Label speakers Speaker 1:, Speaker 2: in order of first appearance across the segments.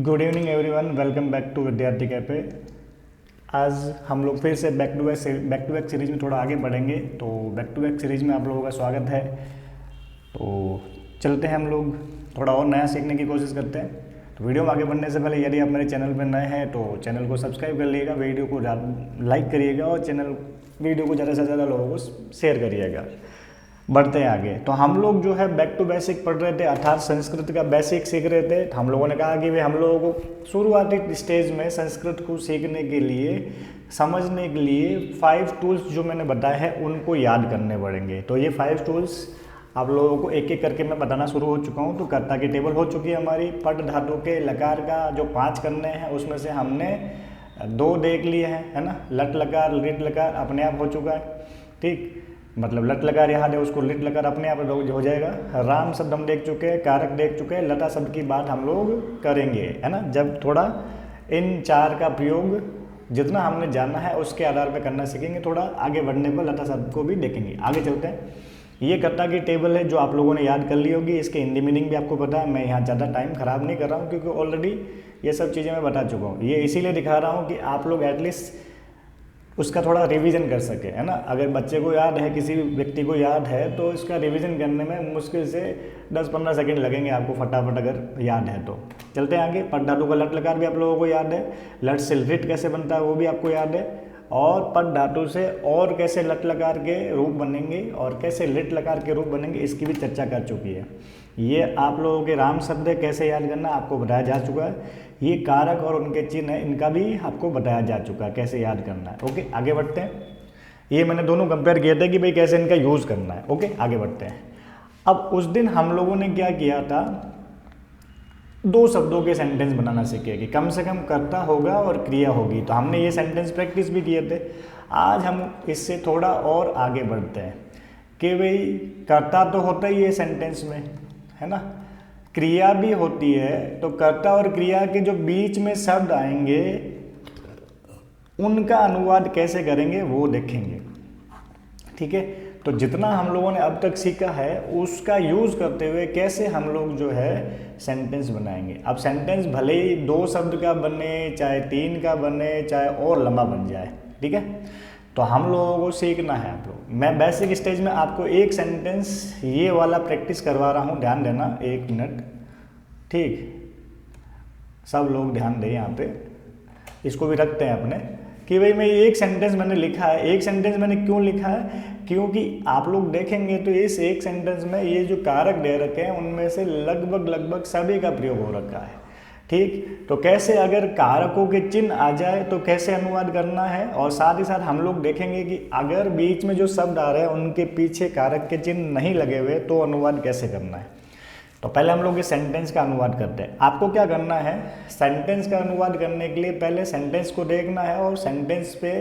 Speaker 1: Good evening everyone, welcome back to Vidyarthi cafe. आज हम लोग फिर से बैक टू बैक सीरीज में थोड़ा आगे बढ़ेंगे। तो बैक टू बैक सीरीज में आप लोगों का स्वागत है। तो चलते हैं हम लोग थोड़ा और नया सीखने की कोशिश करते हैं। तो वीडियो में आगे बढ़ने से पहले यदि आप मेरे चैनल पर नए हैं तो चैनल को सब्सक्राइब कर लीजिएगा, वीडियो को लाइक करिएगा और वीडियो को ज़्यादा से ज़्यादा लोगों को शेयर करिएगा। बढ़ते हैं आगे। तो हम लोग जो है बैक टू बेसिक पढ़ रहे थे, अर्थात संस्कृत का बेसिक सीख रहे थे। तो हम लोगों ने कहा कि भाई हम लोगों को शुरुआती स्टेज में संस्कृत को सीखने के लिए, समझने के लिए 5 टूल्स जो मैंने बताए हैं उनको याद करने पड़ेंगे। तो ये 5 टूल्स आप लोगों को एक एक करके मैं बताना शुरू हो चुका हूँ। तो कर्ता की टेबल हो चुकी है हमारी। पट धातु के लकार का जो 5 करने हैं उसमें से हमने 2 देख लिए हैं, है ना। लट लकार, लिट लकार अपने आप हो चुका है, ठीक। मतलब लट लकार याद है, उसको लिट लकार अपने आप हो जाएगा। राम शब्द हम देख चुके हैं, कारक देख चुके हैं, लता शब्द की बात हम लोग करेंगे, है ना। जब थोड़ा इन 4 का प्रयोग जितना हमने जाना है उसके आधार पर करना सीखेंगे। थोड़ा आगे बढ़ने पर लता शब्द को भी देखेंगे। आगे चलते हैं। ये कर्ता की टेबल है जो आप लोगों ने याद कर ली होगी। इसके हिंदी मीनिंग भी आपको पता है। मैं यहाँ ज़्यादा टाइम ख़राब नहीं कर रहा हूँ क्योंकि ऑलरेडी ये सब चीज़ें मैं बता चुका हूँ। ये इसीलिए दिखा रहा हूँ कि आप लोग एटलीस्ट उसका थोड़ा रिवीजन कर सके, है ना। अगर बच्चे को याद है, किसी व्यक्ति को याद है, तो इसका रिवीजन करने में मुश्किल से 10-15 सेकंड लगेंगे आपको फटाफट, अगर याद है तो। चलते हैं आगे। पट धातु का लट लकार भी आप लोगों को याद है। लट से लिट कैसे बनता है वो भी आपको याद है। और पट धातु से और कैसे लट लकार के रूप बनेंगे और कैसे लिट लकार के रूप बनेंगे इसकी भी चर्चा कर चुकी है। ये आप लोगों के राम शब्द है, कैसे याद करना आपको बताया जा चुका है। ये कारक और उनके चिन्ह है, इनका भी आपको बताया जा चुका है कैसे याद करना है। ओके, आगे बढ़ते हैं। ये मैंने दोनों कंपेयर किए थे कि भाई कैसे इनका यूज़ करना है। ओके, आगे बढ़ते हैं। अब उस दिन हम लोगों ने क्या किया था, 2 शब्दों के सेंटेंस बनाना सीखे कि कम से कम कर्ता होगा और क्रिया होगी। तो हमने ये सेंटेंस प्रैक्टिस भी किए थे। आज हम इससे थोड़ा और आगे बढ़ते हैं कि भाई कर्ता तो होता ही है सेंटेंस में, है ना, क्रिया भी होती है। तो कर्ता और क्रिया के जो बीच में शब्द आएंगे उनका अनुवाद कैसे करेंगे वो देखेंगे, ठीक है। तो जितना हम लोगों ने अब तक सीखा है उसका यूज़ करते हुए कैसे हम लोग जो है सेंटेंस बनाएंगे। अब सेंटेंस भले ही 2 शब्द का बने, चाहे 3 का बने, चाहे और लंबा बन जाए, ठीक है। तो हम लोगों को सीखना है। आप लोग, मैं बेसिक स्टेज में आपको एक सेंटेंस ये वाला प्रैक्टिस करवा रहा हूँ, ध्यान देना 1 मिनट, ठीक। सब लोग ध्यान दें यहाँ पे। इसको भी रखते हैं अपने कि भाई मैं एक सेंटेंस मैंने लिखा है। एक सेंटेंस मैंने क्यों लिखा है, क्योंकि आप लोग देखेंगे तो इस एक सेंटेंस में ये जो कारक दे रखे हैं उनमें से लगभग सभी का प्रयोग हो रखा है, ठीक। तो कैसे अगर कारकों के चिन्ह आ जाए तो कैसे अनुवाद करना है, और साथ ही साथ हम लोग देखेंगे कि अगर बीच में जो शब्द आ रहे हैं उनके पीछे कारक के चिन्ह नहीं लगे हुए तो अनुवाद कैसे करना है। तो पहले हम लोग इस सेंटेंस का अनुवाद करते हैं। आपको क्या करना है, सेंटेंस का अनुवाद करने के लिए पहले सेंटेंस को देखना है और सेंटेंस पे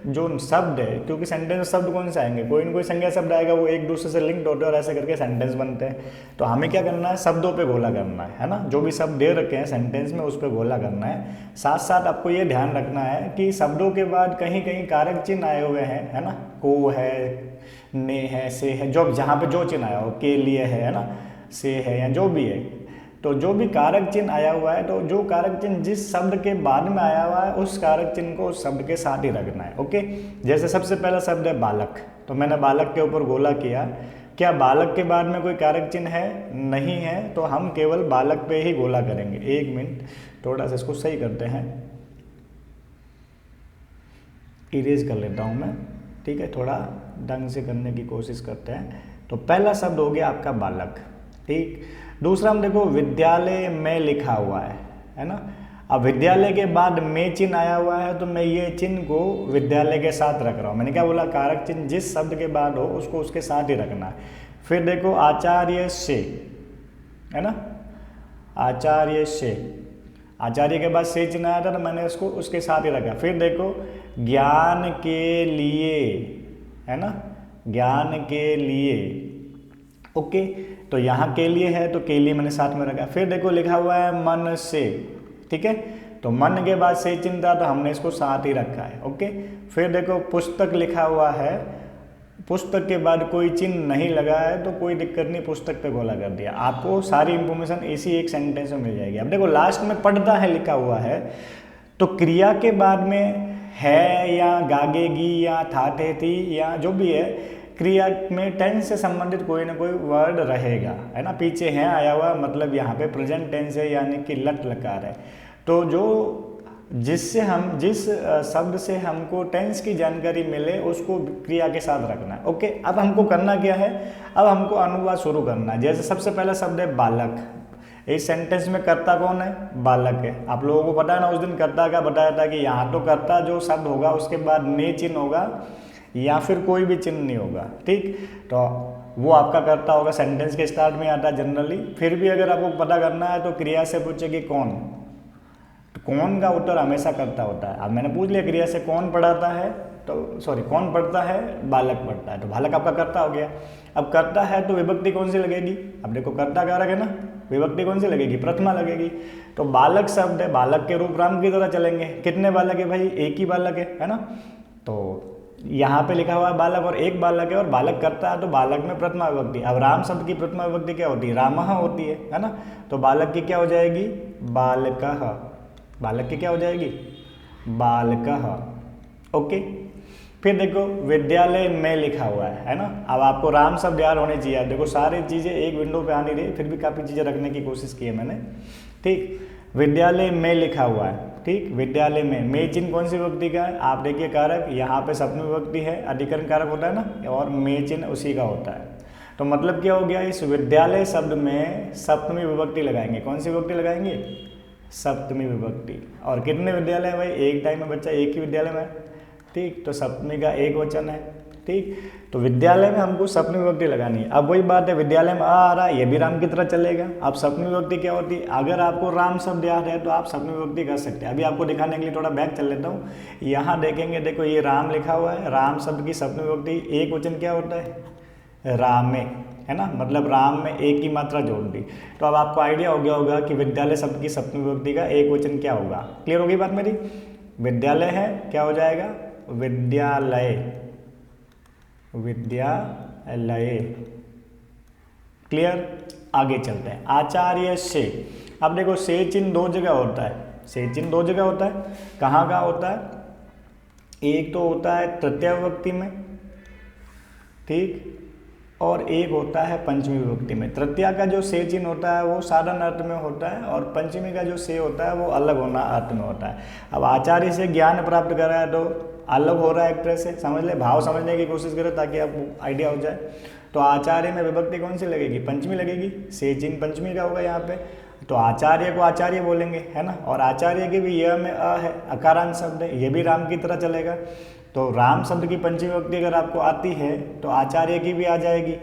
Speaker 1: जो शब्द है, क्योंकि सेंटेंस में शब्द कौन से आएंगे, कोई ना कोई संज्ञा शब्द आएगा, वो एक दूसरे से लिंक्ड होते हैं और ऐसे करके सेंटेंस बनते हैं। तो हमें क्या करना है, शब्दों पे गोला करना है ना। जो भी शब्द दे रखे हैं सेंटेंस में उस पर गोला करना है। साथ साथ आपको ये ध्यान रखना है कि शब्दों के बाद कहीं कहीं कारक चिन्ह आए हुए हैं, है ना। को है, ने है, से है, जो जहाँ पे जो चिन्ह आया हो, के लिए है ना, से है, या जो भी है। तो जो भी कारक चिन्ह आया हुआ है, तो जो कारक चिन्ह जिस शब्द के बाद में आया हुआ है उस कारक चिन्ह को उस शब्द के साथ ही रखना है। ओके, जैसे सबसे पहला शब्द है बालक, तो मैंने बालक के ऊपर गोला किया। क्या बालक के बाद में कोई कारक चिन्ह है, नहीं है, तो हम केवल बालक पे ही गोला करेंगे। 1 मिनट, थोड़ा सा इसको सही करते हैं, इरेज कर लेता हूँ मैं, ठीक है। थोड़ा ढंग से करने की कोशिश करते हैं। तो पहला शब्द हो गया आपका बालक, ठीक। दूसरा हम देखो विद्यालय में लिखा हुआ है ना। अब विद्यालय के बाद में चिन्ह आया हुआ है तो मैं ये चिन्ह को विद्यालय के साथ रख रहा हूँ। मैंने क्या बोला, कारक चिन्ह जिस शब्द के बाद हो उसको उसके साथ ही रखना है। फिर देखो आचार्य से, है ना, आचार्य से, आचार्य के बाद से चिन्ह आया था तो मैंने उसको उसके साथ ही रखा। फिर देखो ज्ञान के लिए, है ना, ज्ञान के लिए, ओके। तो यहाँ के लिए है तो के लिए मैंने साथ में रखा। फिर देखो लिखा हुआ है मन से, ठीक है। तो मन के बाद से चिन्ह था तो हमने इसको साथ ही रखा है, ओके। फिर देखो पुस्तक लिखा हुआ है, पुस्तक के बाद कोई चिन्ह नहीं लगा है तो कोई दिक्कत नहीं, पुस्तक पे गोला कर दिया, आपको सारी इंफॉर्मेशन इसी एक सेंटेंस में मिल जाएगी। अब देखो लास्ट में पढ़ता है लिखा हुआ है, तो क्रिया के बाद में है या गागेगी या था थे थी या जो भी है, क्रिया में टेंस से संबंधित कोई ना कोई वर्ड रहेगा, है ना। पीछे है आया हुआ मतलब यहाँ पे प्रेजेंट टेंस है, यानी कि लट लकार है। तो जो जिससे हम जिस शब्द से हमको टेंस की जानकारी मिले उसको क्रिया के साथ रखना है। ओके, अब हमको करना क्या है, अब हमको अनुवाद शुरू करना है। जैसे सबसे पहला शब्द है बालक, इस सेंटेंस में कर्ता कौन है, बालक है। आप लोगों को पता है ना, उस दिन कर्ता का बताया था कि यहाँ तो कर्ता जो शब्द होगा उसके बाद ने चिन्ह होगा या फिर कोई भी चिन्ह नहीं होगा, ठीक। तो वो आपका कर्ता होगा, सेंटेंस के स्टार्ट में आता है जनरली। फिर भी अगर आपको पता करना है तो क्रिया से पूछे कि कौन, तो कौन का उत्तर हमेशा कर्ता होता है। अब मैंने पूछ लिया क्रिया से कौन पढ़ाता है, तो सॉरी कौन पढ़ता है, बालक पढ़ता है, तो बालक आपका कर्ता हो गया। अब कर्ता है तो विभक्ति कौन सी लगेगी, अब देखो कर्ता कारक है ना, विभक्ति कौन सी लगेगी, प्रथमा लगेगी। तो बालक शब्द है, बालक के रूप राम की तरह चलेंगे। कितने बालक है भाई, एक ही बालक है ना। तो यहाँ पे लिखा हुआ है बालक और एक बालक है और बालक करता है, तो बालक में प्रथमा विभक्ति। अब राम शब्द की प्रथमा विभक्ति क्या होती है, रामः होती है ना। तो बालक की क्या हो जाएगी, बालकः, बालक की क्या हो जाएगी, बालकः। ओके, फिर देखो विद्यालय में लिखा हुआ है ना। अब आपको राम शब्द याद होने चाहिए। अब देखो सारी चीज़ें एक विंडो पे आ नहीं रही, फिर भी काफ़ी चीज़ें रखने की कोशिश की है मैंने, ठीक। विद्यालय में लिखा हुआ है, ठीक। विद्यालय में चिन्ह कौन सी विभक्ति का है, आप देखिए कारक यहाँ पे सप्तमी विभक्ति है, अधिकरण कारक होता है ना, और में चिन्ह उसी का होता है। तो मतलब क्या हो गया, इस विद्यालय शब्द में सप्तमी विभक्ति लगाएंगे। कौन सी विभक्ति लगाएंगे, सप्तमी विभक्ति। और कितने विद्यालय है भाई, एक टाइम में बच्चा एक ही विद्यालय में, ठीक। तो सप्तमी का एक वचन है, ठीक। तो विद्यालय में हमको सप्तमी विभक्ति लगानी है। अब वही बात है, विद्यालय में आ रहा है, ये भी राम की तरह चलेगा। अब सप्तमी विभक्ति क्या होती है, अगर आपको राम शब्द याद है तो आप सप्तमी विभक्ति कर सकते हैं। अभी आपको दिखाने के लिए थोड़ा बैक चल लेता हूँ। यहाँ देखेंगे, देखो ये राम लिखा हुआ है, राम शब्द की सप्तमी विभक्ति एक वचन क्या होता है, रामे, है ना। मतलब राम में एक की मात्रा जोड़ दी। तो अब आपको आइडिया हो गया होगा कि विद्यालय शब्द की सप्तमी विभक्ति का एक वचन क्या होगा। क्लियर होगी बात मेरी, विद्यालय है क्या हो जाएगा, विद्यालय, विद्यालय। क्लियर, आगे चलते हैं। आचार्य से, अब देखो से चिन्ह दो जगह होता है, से चिन्ह दो जगह होता है। कहाँ कहाँ होता है, एक तो होता है तृतीय विभक्ति में, ठीक, और एक होता है पंचमी विभक्ति में। तृतीया का जो से चिन्ह होता है वो साधारण अर्थ में होता है, और पंचमी का जो से होता है वो अलग होना अर्थ में होता है। अब आचार्य से ज्ञान प्राप्त कर रहा है तो अलग हो रहा है एक तरह से, समझ ले, भाव समझने की कोशिश करें ताकि आपको आइडिया हो जाए। तो आचार्य में विभक्ति कौन सी लगेगी, पंचमी लगेगी, से चिन्ह पंचमी का होगा यहाँ पे। तो आचार्य को आचार्य बोलेंगे, है ना। और आचार्य के भी यह में अ है, अकारांत शब्द है, ये भी राम की तरह चलेगा। तो राम शब्द की पंचमी विभक्ति अगर आपको आती है तो आचार्य की भी आ जाएगी।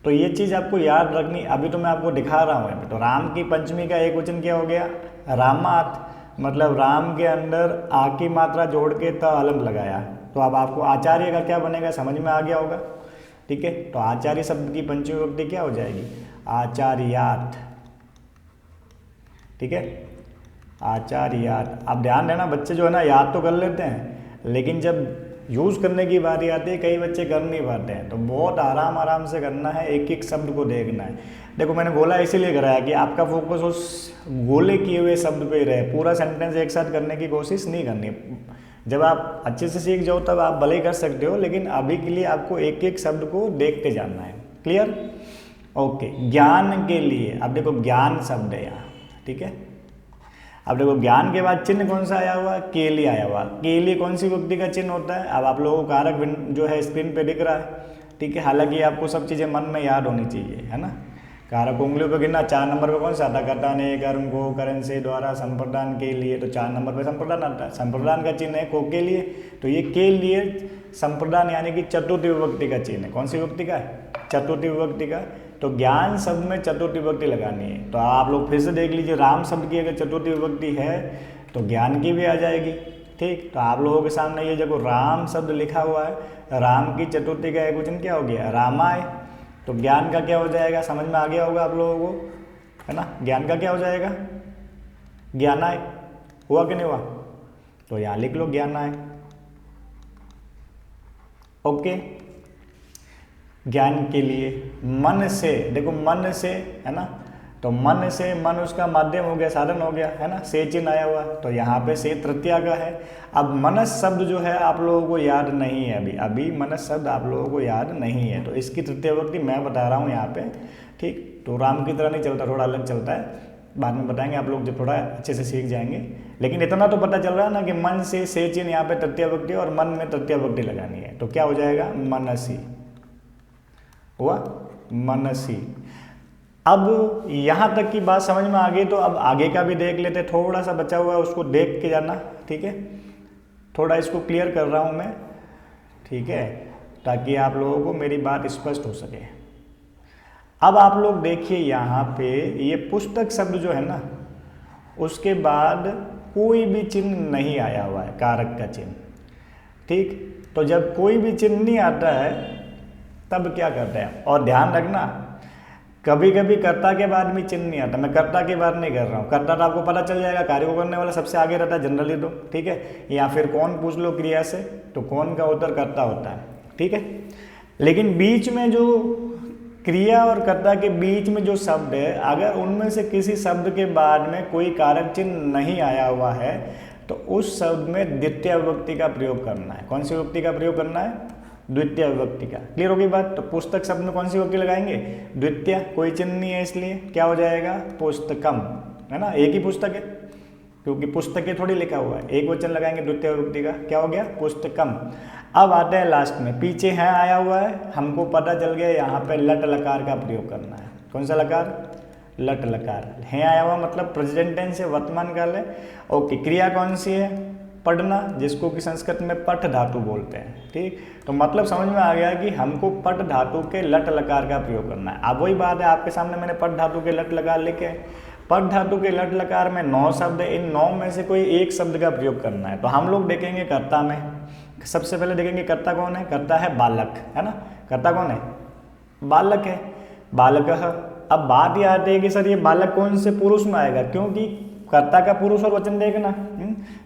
Speaker 1: तो ये चीज़ आपको याद रखनी, अभी तो मैं आपको दिखा रहा हूँ। तो राम की पंचमी का एक वचन क्या हो गया, रामात, मतलब राम के अंदर आ की मात्रा जोड़ के त अलग लगाया। तो अब आपको आचार्य का क्या बनेगा समझ में आ गया होगा, ठीक है। तो आचार्य शब्द की पंचमी विभक्ति क्या हो जाएगी, आचार्यात, ठीक है, आचार्यात। अब ध्यान देना, बच्चे जो है ना याद तो कर लेते हैं, लेकिन जब यूज़ करने की बारी आती है कई बच्चे कर नहीं पाते हैं। तो बहुत आराम आराम से करना है, एक एक शब्द को देखना है। देखो मैंने गोला इसीलिए कराया कि आपका फोकस उस गोले किए हुए शब्द पे ही रहे, पूरा सेंटेंस एक साथ करने की कोशिश नहीं करनी। जब आप अच्छे से सीख जाओ तब आप भले ही कर सकते हो, लेकिन अभी के लिए आपको एक एक शब्द को देखते जाना है। Clear, okay. ज्ञान के लिए, अब देखो ज्ञान शब्द है यहाँ, ठीक है। अब देखो ज्ञान के बाद चिन्ह कौन सा आया हुआ, के लिए आया हुआ। के लिए कौन सी विभक्ति का चिन्ह होता है, अब आप लोगों को कारक जो है स्क्रीन पे दिख रहा है, ठीक है। हालांकि आपको सब चीज़ें मन में याद होनी चाहिए, है ना। कारक उंगलियों पे गिनना, 4 नंबर पे कौन सा आता है, कर्ता ने, कर्म को, करण से, द्वारा, संप्रदान के लिए। तो 4 नंबर पे संप्रदान आता है, संप्रदान का चिन्ह है को के लिए। तो ये के लिए संप्रदान यानी कि चतुर्थी विभक्ति का चिन्ह है। कौन सी विभक्ति का है, चतुर्थी विभक्ति का। तो ज्ञान शब्द में चतुर्थी विभक्ति लगानी है। तो आप लोग फिर से देख लीजिए, राम शब्द की अगर चतुर्थी विभक्ति है तो ज्ञान की भी आ जाएगी, ठीक। तो आप लोगों के सामने ये देखो राम शब्द लिखा हुआ है, राम की चतुर्थी का एक वचन क्या हो गया, रामाय। तो ज्ञान का क्या हो जाएगा, समझ में आ गया होगा आप लोगों को, है ना। ज्ञान का क्या हो जाएगा, ज्ञानाय। हुआ कि नहीं हुआ, तो यहाँ लिख लो ज्ञानाय, ओके। ज्ञान के लिए। मन से, देखो मन से है ना, तो मन से, मन उसका माध्यम हो गया, साधन हो गया है ना, से चिन्ह आया हुआ, तो यहाँ पे से तृतीया का है। अब मनस शब्द जो है आप लोगों को याद नहीं है, अभी मनस शब्द आप लोगों को याद नहीं है, तो इसकी तृतीय विभक्ति मैं बता रहा हूँ यहाँ पे, ठीक। तो राम की तरह नहीं चलता, थोड़ा अलग चलता है, बाद में बताएंगे आप लोग जब थोड़ा अच्छे से सीख जाएंगे। लेकिन इतना तो पता चल रहा है ना कि मन से चिन्ह यहाँ पे तृतीय विभक्ति और मन में तृतीय विभक्ति लगानी है, तो क्या हो जाएगा, मनसी हुआ, मनसी। अब यहाँ तक की बात समझ में आ गई, तो अब आगे का भी देख लेते, थोड़ा सा बचा हुआ है उसको देख के जाना, ठीक है। थोड़ा इसको क्लियर कर रहा हूँ मैं, ठीक है, ताकि आप लोगों को मेरी बात स्पष्ट हो सके। अब आप लोग देखिए यहाँ पे ये पुस्तक शब्द जो है ना, उसके बाद कोई भी चिन्ह नहीं आया हुआ है, कारक का चिन्ह, ठीक। तो जब कोई भी चिन्ह नहीं आता है तब क्या करते हैं, और ध्यान रखना कभी कभी कर्ता के बाद भी चिन्ह नहीं आता, मैं कर्ता के बाद नहीं कर रहा हूँ, कर्ता तो आपको पता चल जाएगा, कार्य को करने वाला सबसे आगे रहता है जनरली, तो ठीक है, या फिर कौन पूछ लो क्रिया से, तो कौन का उत्तर कर्ता होता है, ठीक है। लेकिन बीच में जो क्रिया और कर्ता के बीच में जो शब्द है, अगर उनमें से किसी शब्द के बाद में कोई कारक चिन्ह नहीं आया हुआ है तो उस शब्द में द्वितीय विभक्ति का प्रयोग करना है। कौन सी विभक्ति का प्रयोग करना है, द्वितीय विभक्ति का। क्लियर होगी बात। तो पुस्तक शब्द में कौन सी विभक्ति लगाएंगे, द्वितीय, कोई चिन्ह नहीं है इसलिए क्या हो जाएगा, पुस्तकम, है ना, एक ही पुस्तक है, क्योंकि पुस्तकें थोड़ी लिखा हुआ है, एक वचन लगाएंगे द्वितीय विभक्ति का, क्या हो गया, पुस्तकम। अब आते हैं लास्ट में, पीछे है आया हुआ है, हमको पता चल गया यहाँ पे लट लकार का प्रयोग करना है। कौन सा लकार, लट लकार, है आया हुआ मतलब प्रेजेंट टेंस है, वर्तमान काल है। ओके, क्रिया कौन सी है, पढ़ना, जिसको कि संस्कृत में पठ धातु बोलते हैं, ठीक। तो मतलब समझ में आ गया कि हमको पठ धातु के लट लकार का प्रयोग करना है। अब वही बात है, आपके सामने मैंने पठ धातु के लट लकार लिखे, पठ धातु के लट लकार में 9 शब्द है, इन 9 में से कोई एक शब्द का प्रयोग करना है। तो हम लोग देखेंगे कर्ता में, सबसे पहले देखेंगे कर्ता कौन है, कर्ता है बालक, है ना, कर्ता कौन है, बालक है, बालक। अब बात यह आती है कि सर ये बालक कौन से पुरुष में आएगा, क्योंकि कर्ता का पुरुष और वचन देखना,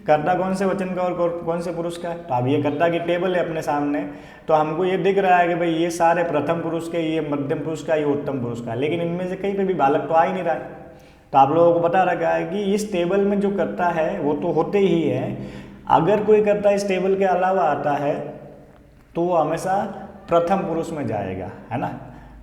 Speaker 1: कर्ता कौन से वचन का और कौन से पुरुष का है। तो अब ये कर्ता की टेबल है अपने सामने, तो हमको ये दिख रहा है कि भाई ये सारे प्रथम पुरुष के, ये मध्यम पुरुष का, ये उत्तम पुरुष का, लेकिन इनमें से कहीं पे भी बालक तो आ ही नहीं रहा है। तो आप लोगों को बता रखा है कि इस टेबल में जो कर्ता है वो तो होते ही है, अगर कोई कर्ता इस टेबल के अलावा आता है तो वो हमेशा प्रथम पुरुष में जाएगा, है ना।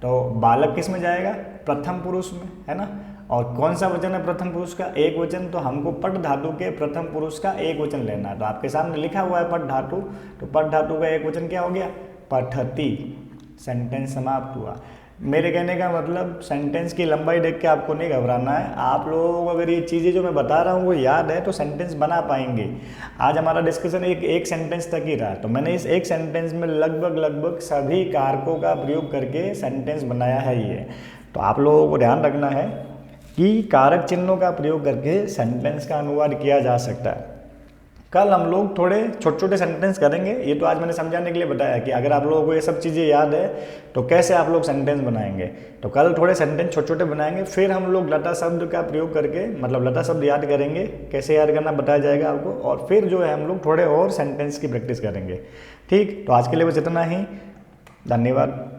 Speaker 1: तो बालक किस में जाएगा, प्रथम पुरुष में, है ना। और कौन सा वचन है प्रथम पुरुष का, एक वचन, तो हमको पठ धातु के प्रथम पुरुष का एक वचन लेना है। तो आपके सामने लिखा हुआ है पठ धातु, तो पठ धातु का एक वचन क्या हो गया, पठती, सेंटेंस समाप्त हुआ। मेरे कहने का मतलब सेंटेंस की लंबाई देख के आपको नहीं घबराना है, आप लोगों को अगर ये चीज़ें जो मैं बता रहा हूँ वो याद है तो सेंटेंस बना पाएंगे। आज हमारा डिस्कशन एक सेंटेंस तक ही रहा, तो मैंने इस एक सेंटेंस में लगभग सभी कारकों का प्रयोग करके सेंटेंस बनाया है ये। तो आप लोगों को ध्यान रखना है कि कारक चिन्हों का प्रयोग करके सेंटेंस का अनुवाद किया जा सकता है। कल हम लोग थोड़े छोटे छोटे सेंटेंस करेंगे, ये तो आज मैंने समझाने के लिए बताया कि अगर आप लोगों को ये सब चीज़ें याद है तो कैसे आप लोग सेंटेंस बनाएंगे। तो कल थोड़े सेंटेंस छोटे छोटे बनाएंगे, फिर हम लोग लता शब्द का प्रयोग करके, मतलब लता शब्द याद करेंगे, कैसे याद करना बताया जाएगा आपको, और फिर जो है हम लोग थोड़े और सेंटेंस की प्रैक्टिस करेंगे, ठीक। तो आज के लिए बस इतना ही, धन्यवाद।